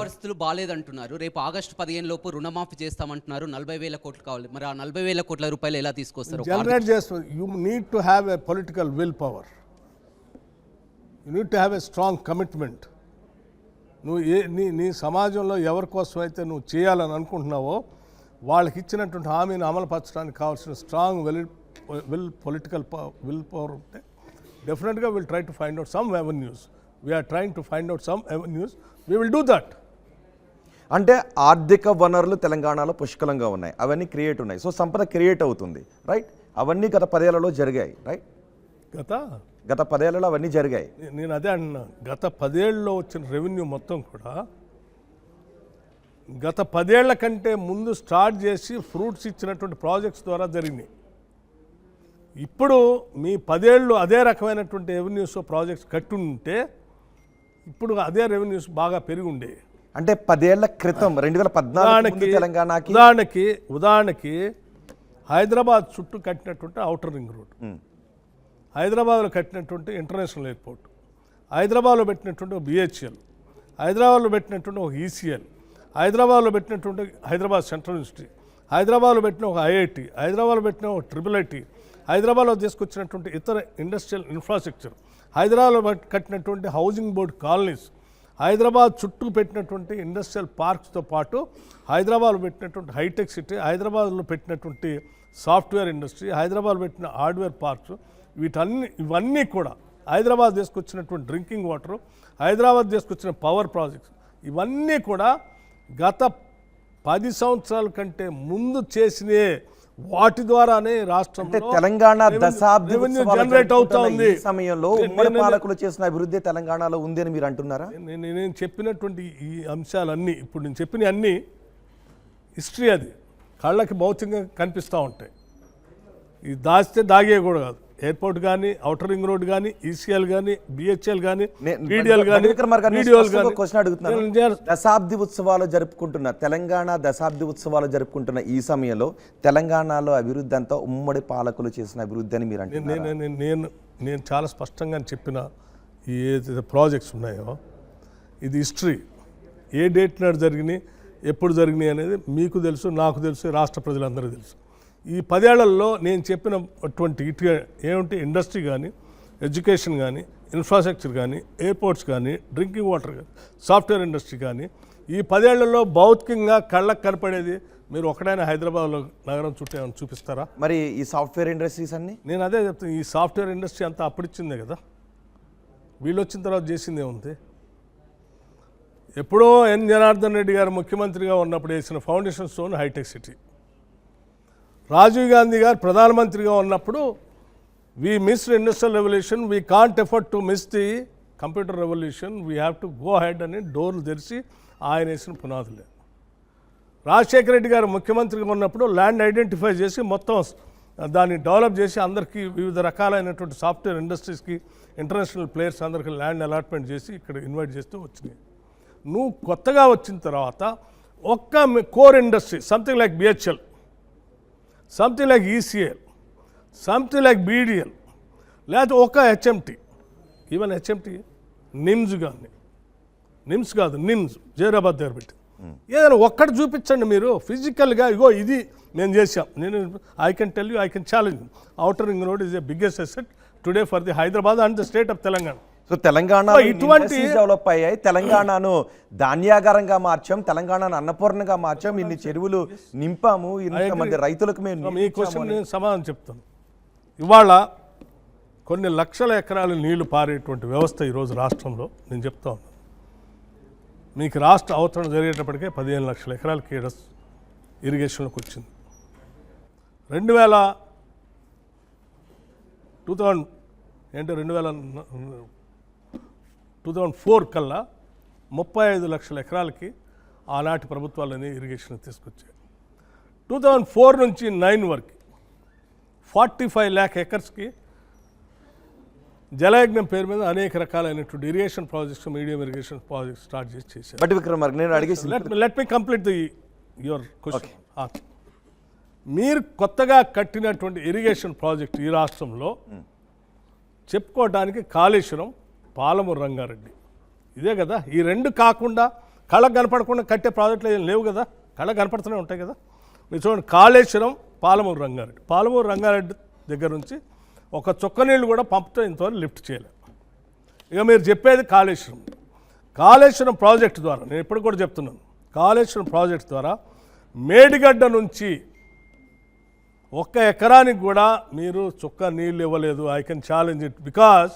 పరిస్థితులు బాలేదంటున్నారు. రేపు ఆగస్టు 15 లోపు రుణమాఫీ చేస్తామంటున్నారు. 40,000 కోట్లు కావాలి. మరి ఆ 40,000 కోట్ల రూపాయలు ఎలా తీసుకొస్తారు? జనరేట్ చేస్తారు. You need to have a political will power. You need to have a strong commitment. నువ్వు నీ సమాజంలో ఎవరి కోసం అయితే నువ్వు చేయాలని అనుకుంటున్నావో వాళ్ళకి ఇచ్చినటువంటి హామీని అమలుపరచడానికి కావాల్సిన స్ట్రాంగ్ పొలిటికల్ విల్ పవర్ ఉంటే డెఫినెట్గా will try to find out some avenues. We are trying to find out some avenues. We will do that. అంటే ఆర్థిక వనరులు తెలంగాణలో పుష్కలంగా ఉన్నాయి, అవన్నీ క్రియేట్ ఉన్నాయి. సో సంపద క్రియేట్ అవుతుంది, రైట్? అవన్నీ గత 10 ఏళ్లలో జరిగాయి, రైట్? గత 10 ఏళ్లలో అవన్నీ జరిగాయి. నేను అదే అన్నా, గత 10 ఏళ్ళలో వచ్చిన రెవెన్యూ మొత్తం కూడా గత 10 ఏళ్ల కంటే ముందు స్టార్ట్ చేసి ఫ్రూట్స్ ఇచ్చినటువంటి ప్రాజెక్ట్స్ ద్వారా జరిగినాయి. ఇప్పుడు మీ 10 ఏళ్ళు అదే రకమైనటువంటి రెవెన్యూస్ ప్రాజెక్ట్స్ కట్టుంటే ఇప్పుడు అదే రెవెన్యూస్ బాగా పెరిగి ఉండే. అంటే 10 ఏళ్ల క్రితం 2014 తెలంగాణకి ఉదాహరణకి హైదరాబాద్ చుట్టూ కట్టినటువంటి ఔటర్ రింగ్ రోడ్, హైదరాబాద్లో కట్టినటువంటి ఇంటర్నేషనల్ ఎయిర్పోర్ట్, హైదరాబాద్లో పెట్టినటువంటి బిహెచ్ఎల్, హైదరాబాద్లో పెట్టినటువంటి ఒక ఈసీఎల్, హైదరాబాద్లో పెట్టినటువంటి హైదరాబాద్ సెంట్రల్ యూనివర్సిటీ, హైదరాబాద్లో పెట్టిన ఒక ఐఐటి, హైదరాబాద్లో పెట్టిన ఒక ట్రిపుల్-ఐటీ, హైదరాబాద్లో తీసుకొచ్చినటువంటి ఇతర ఇండస్ట్రియల్ ఇన్ఫ్రాస్ట్రక్చర్, హైదరాబాద్లో కట్టినటువంటి హౌసింగ్ బోర్డ్ కాలనీస్, హైదరాబాద్ చుట్టూ పెట్టినటువంటి ఇండస్ట్రియల్ పార్క్స్తో పాటు హైదరాబాద్లో పెట్టినటువంటి హైటెక్ సిటీ, హైదరాబాద్లో పెట్టినటువంటి సాఫ్ట్వేర్ ఇండస్ట్రీ, హైదరాబాద్లో పెట్టిన హార్డ్వేర్ పార్క్స్, ఇవన్నీ కూడా హైదరాబాద్ తీసుకొచ్చినటువంటి డ్రింకింగ్ వాటరు, హైదరాబాద్ తీసుకొచ్చిన పవర్ ప్రాజెక్ట్స్, ఇవన్నీ కూడా గత 10 సంవత్సరాల కంటే ముందు చేసినే. వాటి ద్వారానే రాష్ట్రంలో తెలంగాణ దశాబ్ది జనరేట్ అవుతా ఉంది. సమయంలో ఉమ్మడి పాలకులు చేసిన అభివృద్ధి తెలంగాణలో ఉంది అని మీరు అంటున్నారా? నేను చెప్పినటువంటి ఈ అంశాలన్నీ, ఇప్పుడు నేను చెప్పిన అన్నీ హిస్టరీ, అది కళ్ళకి భౌతికంగా కనిపిస్తూ ఉంటాయి. ఇది దాచితే దాగే కూడా కాదు. ఎయిర్పోర్ట్ కానీ, ఔటర్ రింగ్ రోడ్ కానీ, ఈసీఎల్ కానీ, బిహెచ్ఎల్ కానీ, పీడిఎల్ కానీ, దశాబ్ది ఉత్సవాలు జరుపుకుంటున్న తెలంగాణ దశాబ్ది ఉత్సవాలు జరుపుకుంటున్న ఈ సమయంలో తెలంగాణలో అభివృద్ధి అంతా ఉమ్మడి పాలకులు చేసిన అభివృద్ధి అని మీరు అంటే? నేను చాలా స్పష్టంగా చెప్పిన ఈ ఏదైతే ప్రాజెక్ట్స్ ఉన్నాయో ఇది హిస్టరీ. ఏ డేట్ నాడు జరిగినాయి, ఎప్పుడు జరిగినాయి అనేది మీకు తెలుసు, నాకు తెలుసు, రాష్ట్ర ప్రజలందరికీ తెలుసు. ఈ 10 ఏళ్లలో నేను చెప్పినటువంటి ఏమిటి, ఇండస్ట్రీ కానీ, ఎడ్యుకేషన్ కానీ, ఇన్ఫ్రాస్ట్రక్చర్ కానీ, ఎయిర్పోర్ట్స్ కానీ, డ్రింకింగ్ వాటర్ కానీ, సాఫ్ట్వేర్ ఇండస్ట్రీ కానీ, ఈ 10 ఏళ్లలో భౌతికంగా కళ్ళకు కనపడేది మీరు ఒకటైనా హైదరాబాద్లో నగరం చుట్టూ ఏమైనా చూపిస్తారా? మరి ఈ సాఫ్ట్వేర్ ఇండస్ట్రీస్ అన్ని నేను అదే చెప్తాను. ఈ సాఫ్ట్వేర్ ఇండస్ట్రీ అంతా అప్పుడిచ్చిందే కదా, వీళ్ళు వచ్చిన తర్వాత చేసిందే ఉంది. ఎప్పుడో ఎన్ జనార్దన్ రెడ్డి గారు ముఖ్యమంత్రిగా ఉన్నప్పుడు వేసిన foundation stone hi tech city. Rajiv Gandhi గారు ప్రధానమంత్రిగా ఉన్నప్పుడు we missed industrial revolution, we can't afford to miss the computer revolution, we have to go ahead అని డోర్లు తెరిచి ఆయన వేసిన పునాదులే. రాజశేఖర రెడ్డి గారు ముఖ్యమంత్రిగా ఉన్నప్పుడు ల్యాండ్ ఐడెంటిఫై చేసి మొత్తం దాన్ని డెవలప్ చేసి అందరికీ వివిధ రకాలైనటువంటి సాఫ్ట్వేర్ ఇండస్ట్రీస్కి, ఇంటర్నేషనల్ ప్లేయర్స్ అందరికీ ల్యాండ్ అలాట్మెంట్ చేసి ఇక్కడ ఇన్వైట్ చేస్తూ వచ్చినాయి. నువ్వు కొత్తగా వచ్చిన తర్వాత ఒక్క core industry, something like BHEL, something like ECL, something like BDL, లేకపోతే ఒక హెచ్ఎంటీ, ఈవెన్ హెచ్ఎంటీ, నిమ్స్ కానీ, నిమ్స్ కాదు నిమ్స్ జైరాబాద్ దగ్గర పెట్టి ఏదైనా ఒక్కటి చూపించండి మీరు ఫిజికల్గా. ఇగో ఇది మేము చేసాం. నేను I can tell you, I can challenge. Outer ring road is the biggest asset today for the Hyderabad and the state of Telangana. So Telangana ఇటువంటి డెవలప్ అయ్యాయి, తెలంగాణను ధాన్యాగారంగా మార్చాం, తెలంగాణను అన్నపూర్ణగా మార్చాం, ఇన్ని చెరువులు నింపాము, ఇంతమంది రైతులకు మేము. ఈ క్వశ్చన్ నేను సమాధానం చెప్తాను. ఇవాళ కొన్ని లక్షల ఎకరాలు నీళ్లు పారేటువంటి వ్యవస్థ ఈరోజు రాష్ట్రంలో నేను చెప్తా ఉన్నాను. మీకు రాష్ట్ర అవతరణ జరిగేటప్పటికే 15 లక్షల ఎకరాలకి ఇరిగేషన్లోకి వచ్చింది. 2004 కల్లా 35 లక్షల ఎకరాలకి ఆనాటి ప్రభుత్వాలని ఇరిగేషన్ తీసుకొచ్చాయి. 2004 నుంచి 9 వరకు 45 lakh ఎకర్స్కి జలయజ్ఞం పేరు మీద అనేక రకాలైనటువంటి irrigation projects, medium irrigation projects start చేశారు. బట్ విక్రమార్క, నేను అడిగేసి let me complete your question. మీరు కొత్తగా కట్టినటువంటి ఇరిగేషన్ ప్రాజెక్ట్ ఈ రాష్ట్రంలో చెప్పుకోవడానికి కాళేశ్వరం, పాలమూరు రంగారెడ్డి, ఇదే కదా. ఈ రెండు కాకుండా కళ్ళకు కనపడకుండా కట్టే ప్రాజెక్టులు ఏం లేవు కదా, కళ్ళకు కనపడుతూనే ఉంటాయి కదా. మీరు చూడండి, కాళేశ్వరం పాలమూరు రంగారెడ్డి దగ్గర నుంచి ఒక చుక్క నీళ్ళు కూడా పంపుతో ఇంతవరకు లిఫ్ట్ చేయలేదు. ఇక మీరు చెప్పేది కాళేశ్వరం ప్రాజెక్టు ద్వారా, నేను ఇప్పుడు కూడా చెప్తున్నాను, కాళేశ్వరం ప్రాజెక్టు ద్వారా మేడిగడ్డ నుంచి 1 ఎకరానికి కూడా మీరు చుక్క నీళ్ళు ఇవ్వలేదు. I can challenge it, because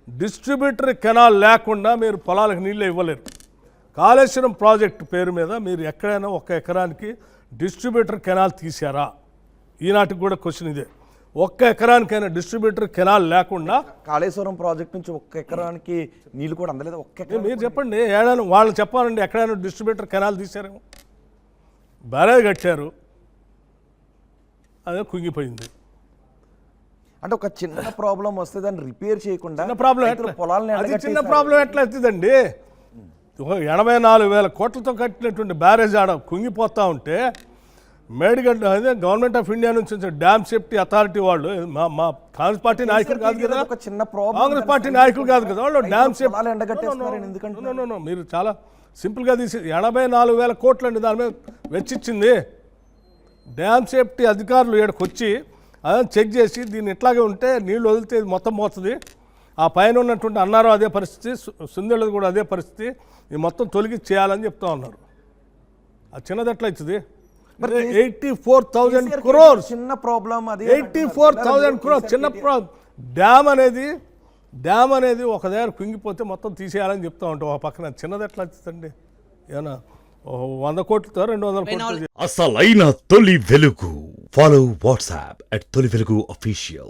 distributor canal లేకుండా మీరు పొలాలకు నీళ్ళే ఇవ్వలేరు. కాళేశ్వరం ప్రాజెక్టు పేరు మీద మీరు ఎక్కడైనా 1 ఎకరానికి డిస్ట్రిబ్యూటర్ కెనాల్ తీశారా? ఈనాటికి కూడా క్వశ్చన్ ఇదే. 1 ఎకరానికైనా డిస్ట్రిబ్యూటర్ కెనాల్ లేకుండా కాళేశ్వరం ప్రాజెక్ట్ నుంచి 1 ఎకరానికి నీళ్ళు కూడా అందలేదు. 1 ఎకరం మీరు చెప్పండి, ఏడాది వాళ్ళు చెప్పాలండి ఎక్కడైనా డిస్ట్రిబ్యూటర్ కెనాల్ తీశారేమో. బ్యారేజ్ కట్టారు, అదే కుంగిపోయింది. అంటే ఒక చిన్న ప్రాబ్లం వస్తే దాన్ని రిపేర్ చేయకుండా చిన్న ప్రాబ్లం రైతులు పొలాలను అది చిన్న ఎండగట్టేశారు. ప్రాబ్లం ఎట్లా అవుతుందండి? 84,000 కోట్లతో కట్టినటువంటి బ్యారేజ్ ఆడ కుంగిపోతూ ఉంటే మేడిగడ్డ అదే గవర్నమెంట్ ఆఫ్ ఇండియా నుంచి వచ్చిన డ్యామ్ సేఫ్టీ అథారిటీ వాళ్ళు, మా కాంగ్రెస్ పార్టీ నాయకులు కాదు కదా, ఒక చిన్న ప్రాబ్లం కాంగ్రెస్ పార్టీ నాయకులు కాదు కదా వాళ్ళు, డ్యామ్ సేఫ్టీ పొలాలు ఎండగట్టేస్తున్నారు ఎందుకంటే మీరు చాలా సింపుల్గా తీసి 84,000 కోట్లు అండి దాని మీద వెచ్చిచ్చింది. డ్యామ్ సేఫ్టీ అధికారులు ఇక్కడికి వచ్చి అదని చెక్ చేసి దీన్ని ఇట్లాగే ఉంటే నీళ్ళు వదిలితే ఇది మొత్తం పోతుంది, ఆ పైన ఉన్నటువంటి అన్నారం అదే పరిస్థితి, సుందేళ్ళది కూడా అదే పరిస్థితి, ఇది మొత్తం తొలగి చేయాలని చెప్తా ఉన్నారు. అది చిన్నది ఎట్లా అవుతుంది? 84,000 crores, చిన్న ప్రాబ్లం అది 84,000 crores చిన్న డ్యామ్ అనేది ఒక దగ్గర కుంగిపోతే మొత్తం తీసేయాలని చెప్తా ఉంటాం. ఆ పక్కన చిన్నది ఎట్లా వచ్చిందండి? ఏమన్నా 100 కోట్లతో 200 కోట్లు అసలైన తొలి వెలుగు. ఫాలో వాట్సాప్ @తొలి వెలుగు official.